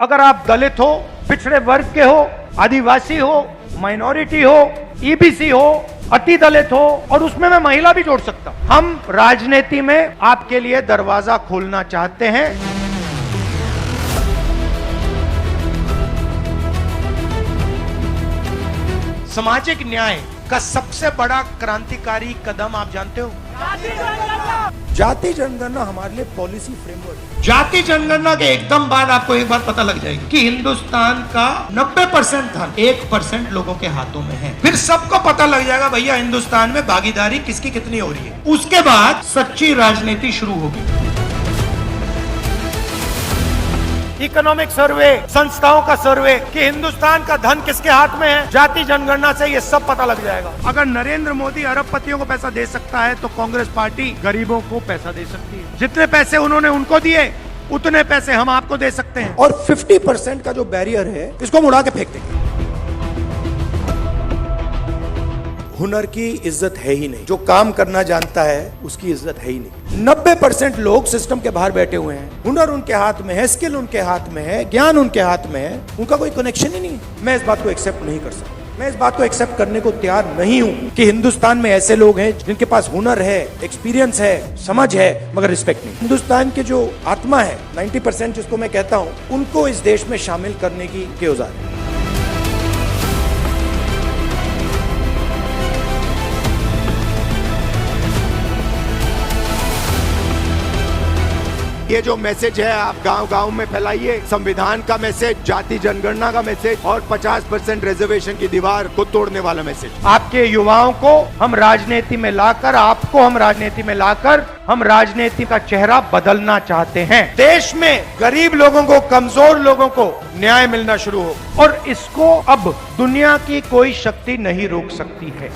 अगर आप दलित हो, पिछड़े वर्ग के हो, आदिवासी हो, माइनॉरिटी हो, ईबीसी हो, अति दलित हो, और उसमें मैं महिला भी जोड़ सकता हूं। हम राजनीति में आपके लिए दरवाजा खोलना चाहते हैं। सामाजिक न्याय का सबसे बड़ा क्रांतिकारी कदम आप जानते हो? जाति जनगणना हमारे लिए पॉलिसी फ्रेमवर्क है। जाति जनगणना के एकदम बाद आपको एक बात पता लग जाएगी कि हिंदुस्तान का 90% धन 1% लोगों के हाथों में है। फिर सबको पता लग जाएगा भैया हिंदुस्तान में भागीदारी किसकी कितनी हो रही है। उसके बाद सच्ची राजनीति शुरू होगी। इकोनॉमिक सर्वे, संस्थाओं का सर्वे कि हिंदुस्तान का धन किसके हाथ में है, जाति जनगणना से ये सब पता लग जाएगा। अगर नरेंद्र मोदी अरबपतियों को पैसा दे सकता है तो कांग्रेस पार्टी गरीबों को पैसा दे सकती है। जितने पैसे उन्होंने उनको दिए उतने पैसे हम आपको दे सकते हैं। और 50% का जो बैरियर है इसको हम उड़ा के फेंक देंगे। हुनर की इज्जत है ही नहीं। जो काम करना जानता है उसकी इज्जत है ही नहीं। 90% लोग सिस्टम के बाहर बैठे हुए हैं। हुनर उनके हाथ में है, स्किल उनके हाथ में है, ज्ञान उनके हाथ में है, उनका कोई कनेक्शन ही नहीं है। मैं इस बात को एक्सेप्ट नहीं कर सकता। मैं इस बात को एक्सेप्ट करने को तैयार नहीं हूं कि हिंदुस्तान में ऐसे लोग हैं जिनके पास हुनर है, एक्सपीरियंस है, समझ है, मगर रिस्पेक्ट नहीं। हिंदुस्तान की जो आत्मा है 90% जिसको मैं कहता हूं, उनको इस देश में शामिल करने की औजार है। ये जो मैसेज है आप गांव-गांव में फैलाइए। संविधान का मैसेज, जाति जनगणना का मैसेज और 50% रिजर्वेशन की दीवार को तोड़ने वाला मैसेज। आपके युवाओं को हम राजनीति में लाकर, आपको हम राजनीति में लाकर, हम राजनीति का चेहरा बदलना चाहते हैं। देश में गरीब लोगों को, कमजोर लोगों को न्याय मिलना शुरू हो, और इसको अब दुनिया की कोई शक्ति नहीं रोक सकती है।